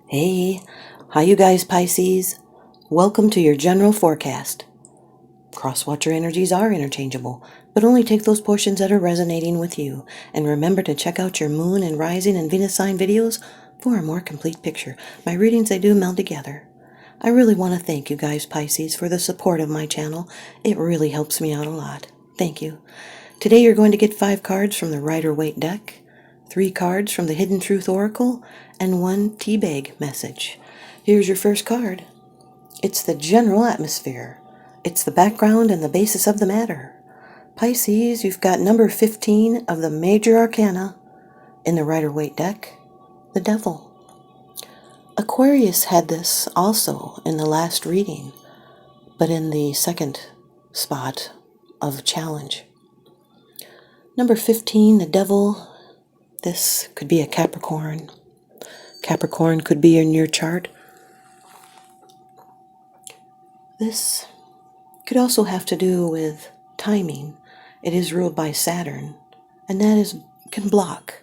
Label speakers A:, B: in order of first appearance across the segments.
A: Hey, how you guys, Pisces? Welcome to your general forecast. Cross-watcher energies are interchangeable, but only take those portions that are resonating with you. And remember to check out your moon and rising and Venus sign videos for a more complete picture. My readings, they do meld together. I really want to thank you guys, Pisces, for the support of my channel. It really helps me out a lot. Thank you. Today you're going to get 5 cards from the Rider-Waite deck, 3 cards from the Hidden Truth Oracle, and 1 Teabag message. Here's your first card. It's the general atmosphere. It's the background and the basis of the matter. Pisces, you've got number 15 of the major arcana in the Rider-Waite deck, the Devil. Aquarius had this also in the last reading, but in the second spot of challenge. Number 15, the Devil. This could be a Capricorn. Capricorn could be in your chart. This could also have to do with timing. It is ruled by Saturn, and that can block.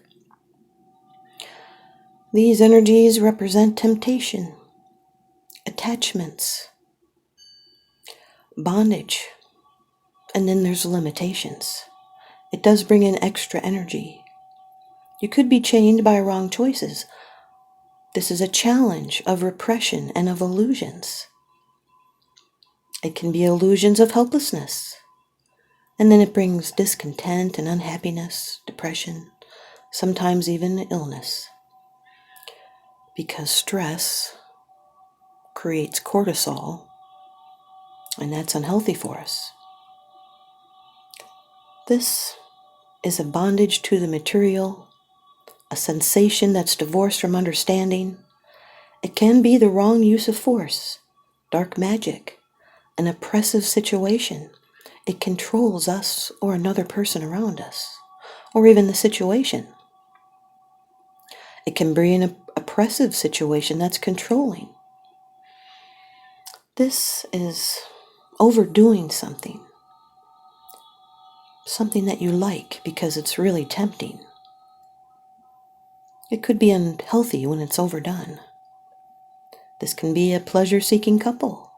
A: These energies represent temptation, attachments, bondage, and then there's limitations. It does bring in extra energy. You could be chained by wrong choices. This is a challenge of repression and of illusions. It can be illusions of helplessness. And then it brings discontent and unhappiness, depression, sometimes even illness. Because stress creates cortisol, and that's unhealthy for us. This is a bondage to the material, a sensation that's divorced from understanding. It can be the wrong use of force, dark magic, an oppressive situation. It controls us or another person around us, or even the situation. It can be an oppressive situation that's controlling. This is overdoing something that you like because it's really tempting. It could be unhealthy when it's overdone. This can be a pleasure-seeking couple,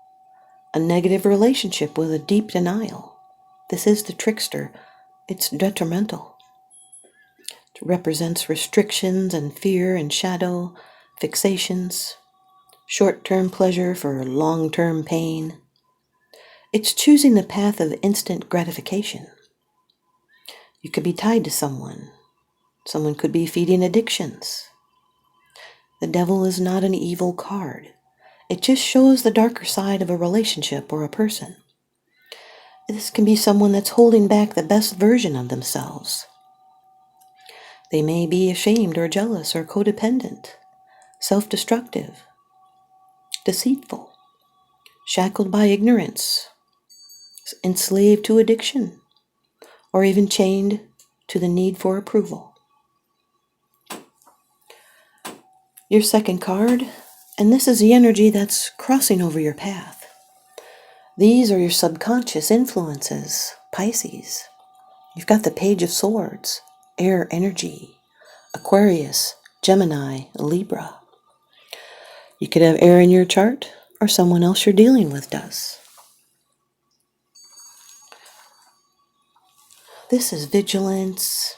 A: a negative relationship with a deep denial. This is the trickster. It's detrimental. It represents restrictions and fear and shadow, fixations, short-term pleasure for long-term pain. It's choosing the path of instant gratification. You could be tied to someone. Someone could be feeding addictions. The Devil is not an evil card. It just shows the darker side of a relationship or a person. This can be someone that's holding back the best version of themselves. They may be ashamed or jealous or codependent, self-destructive, deceitful, shackled by ignorance, enslaved to addiction, or even chained to the need for approval. Your second card, and this is the energy that's crossing over your path. These are your subconscious influences, Pisces. You've got the Page of Swords, air energy, Aquarius, Gemini, Libra. You could have air in your chart, or someone else you're dealing with does. This is vigilance,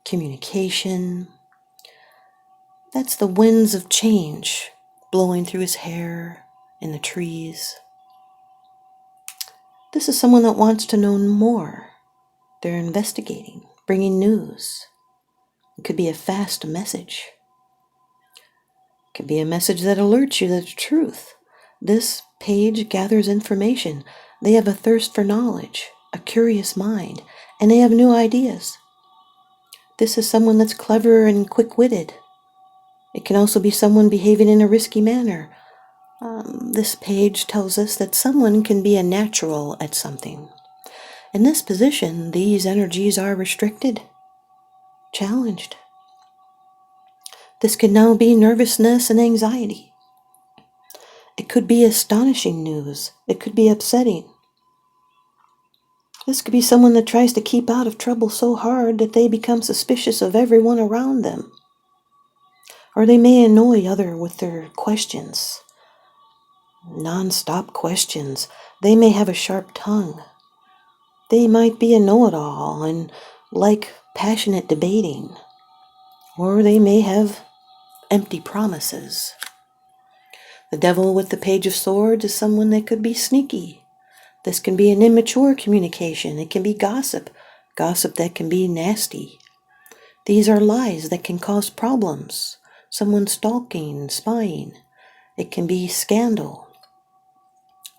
A: communication. That's the winds of change blowing through his hair in the trees. This is someone that wants to know more. They're investigating, bringing news. It could be a fast message. It could be a message that alerts you to the truth. This page gathers information. They have a thirst for knowledge, a curious mind, and they have new ideas. This is someone that's clever and quick-witted. It can also be someone behaving in a risky manner. This page tells us that someone can be a natural at something. In this position, these energies are restricted, challenged. This could now be nervousness and anxiety. It could be astonishing news. It could be upsetting. This could be someone that tries to keep out of trouble so hard that they become suspicious of everyone around them. Or they may annoy others with their questions. Non-stop questions. They may have a sharp tongue. They might be a know-it-all and like passionate debating. Or they may have empty promises. The devil with the Page of Swords is someone that could be sneaky. This can be an immature communication. It can be gossip that can be nasty. These are lies that can cause problems. Someone stalking, spying. It can be scandal.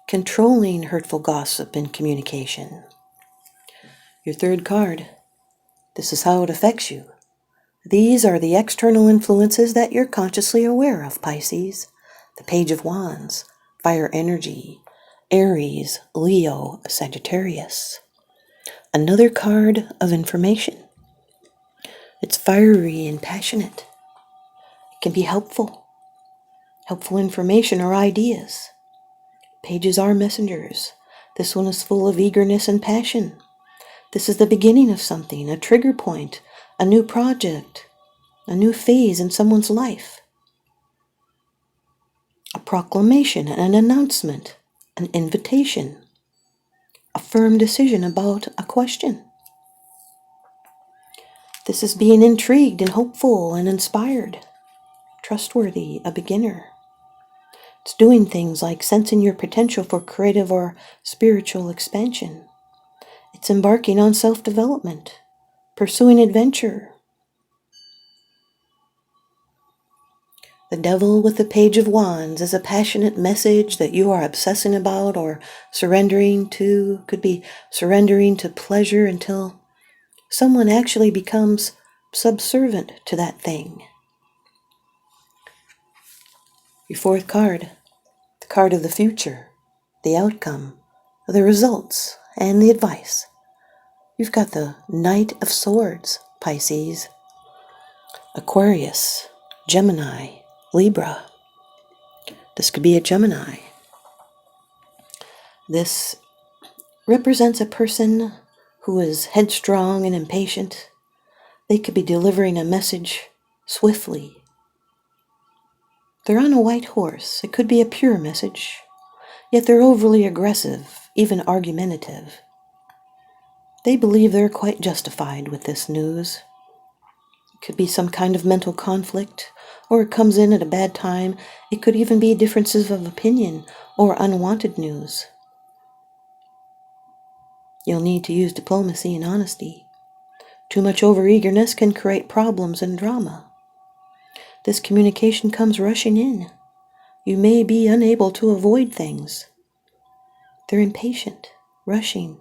A: Controlling hurtful gossip in communication. Your third card. This is how it affects you. These are the external influences that you're consciously aware of, Pisces. The Page of Wands, fire energy, Aries, Leo, Sagittarius. Another card of information. It's fiery and passionate. It can be helpful information or ideas. Pages are messengers. This one is full of eagerness and passion. This is the beginning of something, a trigger point, a new project, a new phase in someone's life. A proclamation, an announcement, an invitation, a firm decision about a question. This is being intrigued and hopeful and inspired, trustworthy, a beginner. It's doing things like sensing your potential for creative or spiritual expansion. It's embarking on self-development, pursuing adventure. The devil with the Page of Wands is a passionate message that you are obsessing about or surrendering to. Could be surrendering to pleasure until someone actually becomes subservient to that thing. Your fourth card, the card of the future, the outcome, the results, and the advice. You've got the Knight of Swords, Pisces, Aquarius, Gemini, Libra. This could be a Gemini. This represents a person who is headstrong and impatient. They could be delivering a message swiftly. They're on a white horse. It could be a pure message, yet they're overly aggressive, even argumentative. They believe they're quite justified with this news. It could be some kind of mental conflict, or it comes in at a bad time. It could even be differences of opinion or unwanted news. You'll need to use diplomacy and honesty. Too much overeagerness can create problems and drama. This communication comes rushing in. You may be unable to avoid things. They're impatient, rushing.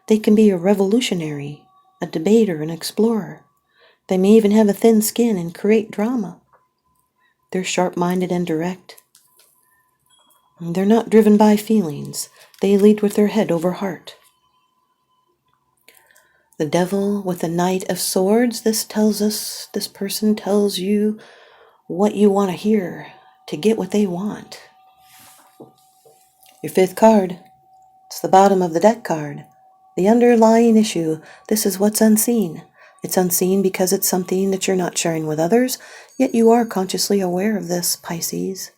A: They can be a revolutionary, a debater, an explorer. They may even have a thin skin and create drama. They're sharp-minded and direct. They're not driven by feelings. They lead with their head over heart. The devil with the Knight of Swords, this person tells you what you want to hear to get what they want. Your fifth card, it's the bottom of the deck card. The underlying issue, this is what's unseen. It's unseen because it's something that you're not sharing with others, yet you are consciously aware of this, Pisces.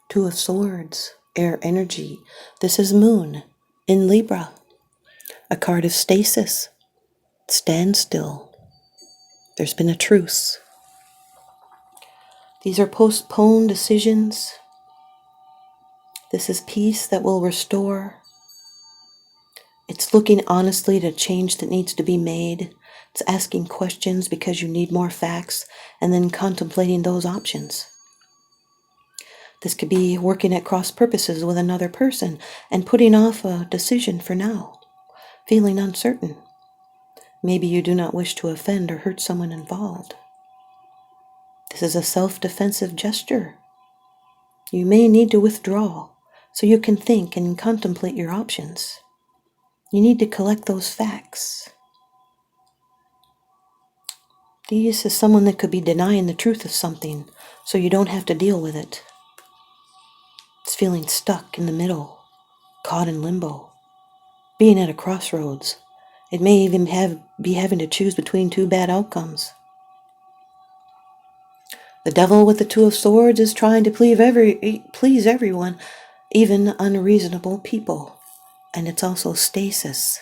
A: Two of Swords, air energy. This is Moon in Libra. A card of stasis. Stand still. There's been a truce. These are postponed decisions. This is peace that will restore. It's looking honestly at a change that needs to be made. It's asking questions because you need more facts and then contemplating those options. This could be working at cross purposes with another person and putting off a decision for now, feeling uncertain. Maybe you do not wish to offend or hurt someone involved. This is a self-defensive gesture. You may need to withdraw so you can think and contemplate your options. You need to collect those facts. This is someone that could be denying the truth of something so you don't have to deal with it. It's feeling stuck in the middle, caught in limbo, being at a crossroads. It may even be having to choose between two bad outcomes. The devil with the Two of Swords is trying to please everyone, even unreasonable people. And it's also stasis.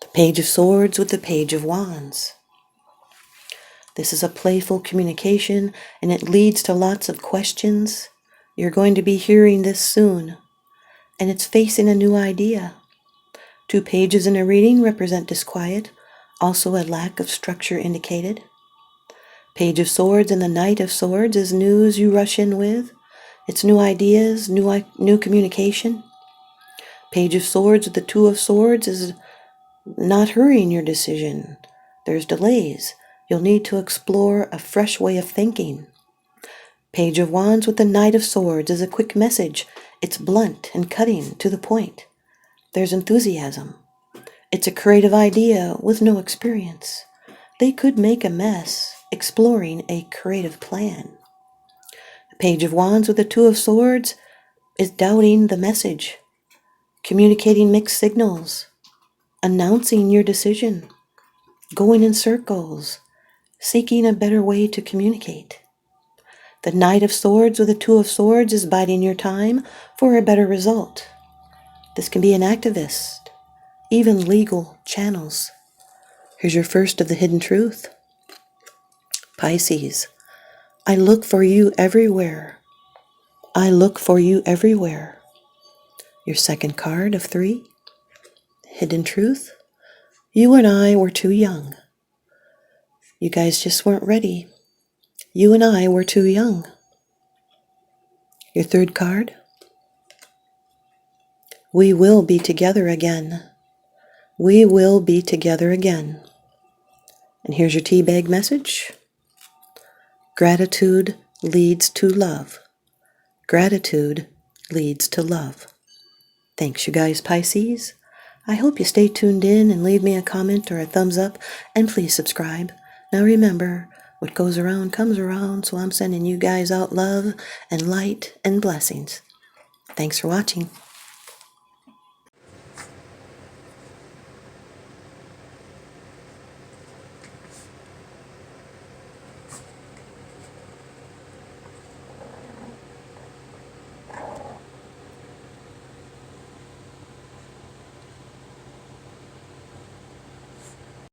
A: The Page of Swords with the Page of Wands. This is a playful communication, and it leads to lots of questions. You're going to be hearing this soon. And it's facing a new idea. 2 pages in a reading represent disquiet, also a lack of structure indicated. Page of Swords and the Knight of Swords is news you rush in with. It's new ideas, new communication. Page of Swords with the Two of Swords is not hurrying your decision. There's delays. You'll need to explore a fresh way of thinking. Page of Wands with the Knight of Swords is a quick message. It's blunt and cutting to the point. There's enthusiasm. It's a creative idea with no experience. They could make a mess exploring a creative plan. The Page of Wands with the Two of Swords is doubting the message, communicating mixed signals, announcing your decision, going in circles, seeking a better way to communicate. The Knight of Swords with the Two of Swords is biding your time for a better result. This can be an activist, even legal channels. Here's your first of the hidden truth. Pisces, I look for you everywhere. I look for you everywhere. Your second card of 3. Hidden truth. You and I were too young. You guys just weren't ready. You and I were too young. Your third card. We will be together again. We will be together again. And here's your teabag message. Gratitude leads to love. Gratitude leads to love. Thanks, you guys, Pisces. I hope you stay tuned in and leave me a comment or a thumbs up, and please subscribe. Now remember, what goes around comes around, so I'm sending you guys out love and light and blessings. Thanks for watching.